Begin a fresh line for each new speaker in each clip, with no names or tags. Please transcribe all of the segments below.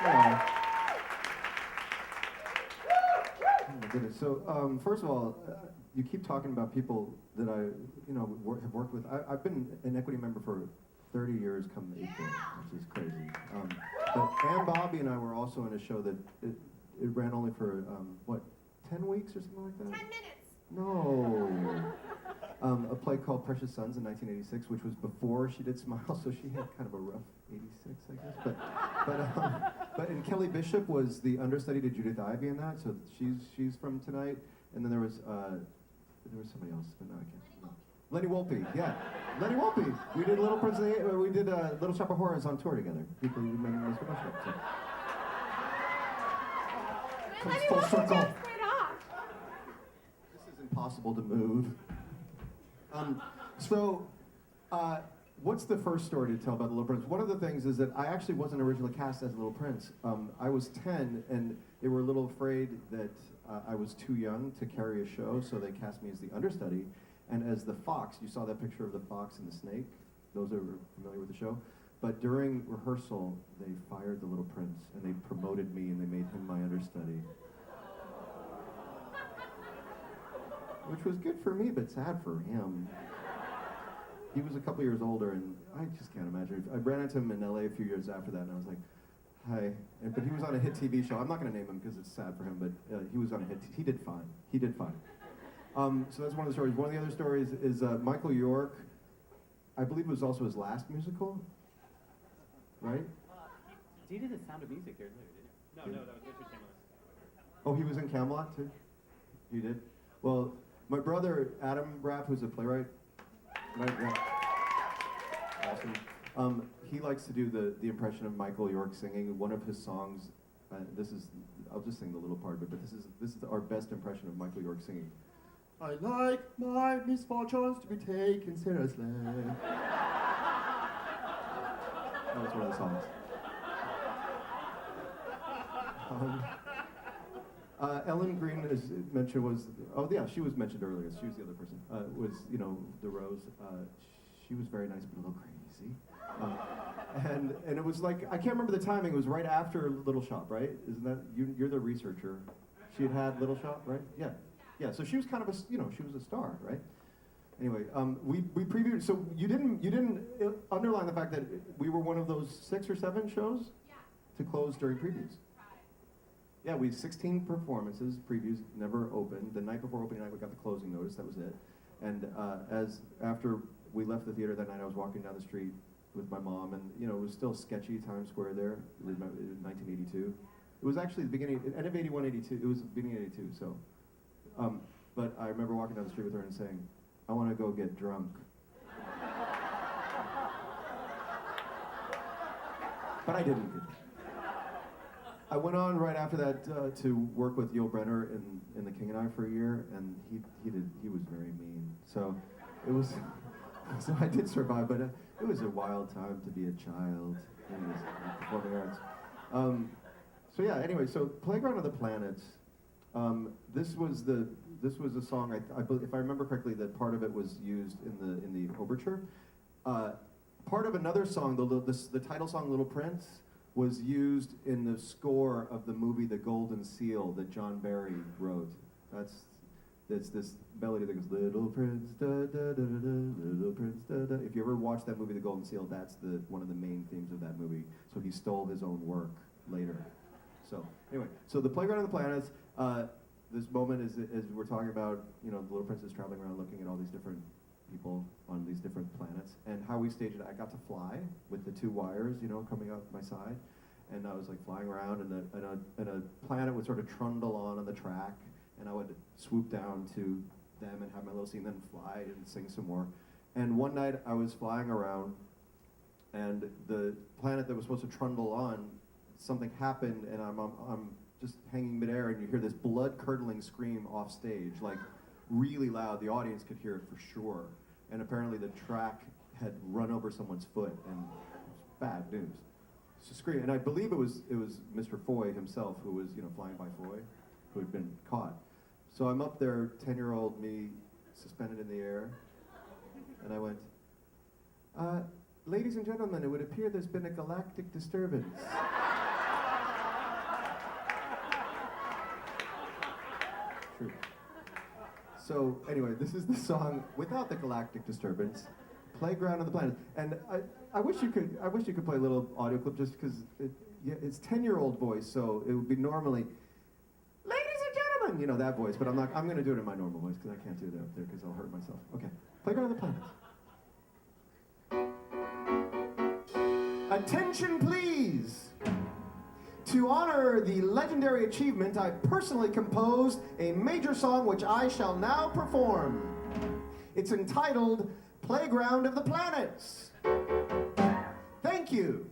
Hello. Oh my goodness. So, first of all, you keep talking about people that I, have worked with. I've been an equity member for 30 years come April, which is crazy. But Ann Bobby and I were also in a show that it ran only for, 10 weeks or something like that?
10 minutes.
No. A play called Precious Sons in 1986, which was before she did Smile, so she had kind of a rough 86, I guess. And Kelly Bishop was the understudy to Judith Ivey in that, so she's from tonight. And then there was somebody else, but no, I can't. Lenny Wolpe, yeah. Lenny Wolpe. We did Little Prince of the, we did Little Shop of Horrors on tour together. People who made us for show. So. Comes
Lenny
full
Wolpe
circle.
just went off.
This is impossible to move. So, what's the first story to tell about the Little Prince? One of the things is that I actually wasn't originally cast as Little Prince. I was 10, and they were a little afraid that I was too young to carry a show, so they cast me as the understudy. And as the fox, you saw that picture of the fox and the snake. Those are familiar with the show. But during rehearsal, they fired the Little Prince, and they promoted me, and they made him my understudy. Which was good for me, but sad for him. He was a couple years older, and I just can't imagine. I ran into him in LA a few years after that, and I was like, hi. But he was on a hit TV show. I'm not going to name him because it's sad for him, but he was on a hit. He did fine. He did fine. So that's one of the stories. One of the other stories is Michael York, I believe it was also his last musical, right?
He did The Sound of Music here later, didn't he? No, that was Richard Camelot.
Oh, he was in Camelot too? He did? Well, my brother, Adam Rapp, who's a playwright, right? Yeah. Awesome. He likes to do the impression of Michael York singing one of his songs. I'll just sing the little part of it, but this is our best impression of Michael York singing. I like my misfortunes to be taken seriously. That was one of the songs. Ellen Green is mentioned she was mentioned earlier. She was the other person. The Rose. She was very nice, but a little crazy. And it was like, I can't remember the timing. It was right after Little Shop, right? Isn't that you're the researcher? She had Little Shop, right? Yeah. Yeah, so she was kind of she was a star, right? Anyway, we previewed, so you didn't underline the fact that we were one of those 6 or 7 shows to close during previews. Yeah, we 16 performances, previews never opened. The night before opening night, we got the closing notice, that was it. And after we left the theater that night, I was walking down the street with my mom, and it was still sketchy Times Square there, in 1982. It was actually the beginning, end of 81, 82, it was the beginning of 82, so. But I remember walking down the street with her and saying, I want to go get drunk. But I didn't. I went on right after that to work with Yul Brynner in The King and I for a year, and he was very mean. So it was, so I did survive, but it was a wild time to be a child in the performing arts. So yeah, anyway, so Playground of the Planets. This was a song. If I remember correctly, that part of it was used in the overture. Part of another song, the title song "Little Prince," was used in the score of the movie The Golden Seal that John Barry wrote. That's this melody that goes "Little Prince, da da da da da, Little Prince, da da." If you ever watch that movie, The Golden Seal, that's one of the main themes of that movie. So he stole his own work later. So anyway, so the Playground of the Planets. This moment is we're talking about, the Little Prince is traveling around looking at all these different people on these different planets, and how we staged it. I got to fly with the 2 wires, coming out my side, and I was like flying around, and a planet would sort of trundle on the track, and I would swoop down to them and have my little scene, then fly and sing some more. And one night I was flying around, and the planet that was supposed to trundle on, something happened, and I'm just hanging midair, and you hear this blood-curdling scream off stage, like really loud. The audience could hear it for sure. And apparently the track had run over someone's foot, and it was bad news. It's a scream, and I believe it was Mr. Foy himself, who was flying by Foy, who had been caught. So I'm up there, 10-year-old me, suspended in the air, and I went, ladies and gentlemen, it would appear there's been a galactic disturbance. True. So anyway, this is the song without the galactic disturbance, "Playground of the Planets." And I wish you could play a little audio clip just because it's 10-year-old voice, so it would be normally, "Ladies and gentlemen," you know, that voice. But I'm going to do it in my normal voice because I can't do that up there because I'll hurt myself. Okay, "Playground of the Planets." Attention, please. To honor the legendary achievement, I personally composed a major song which I shall now perform. It's entitled "Playground of the Planets." Thank you.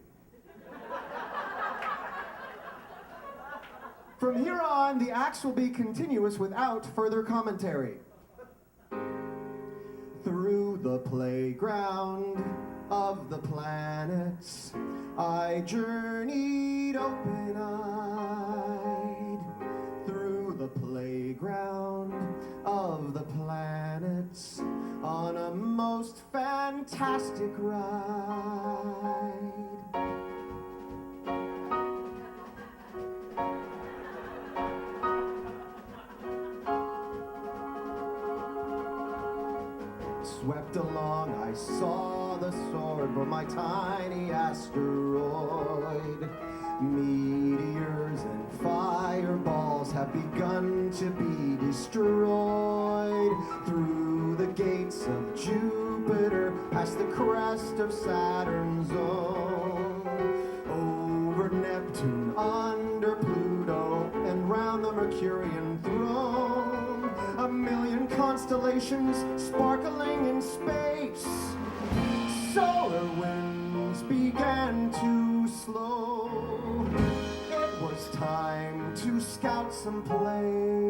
From here on, the acts will be continuous without further commentary. Through the playground of the planets, I journeyed open-eyed. Through the playground of the planets, on a most fantastic ride. Swept along, I saw the sword for my tiny asteroid. Meteors and fireballs have begun to be destroyed. Through the gates of Jupiter, past the crest of Saturn's zone, over Neptune, under Pluto, and round the Mercurian throne. A million constellations sparkling in space. Solar winds began to slow. It was time to scout some place.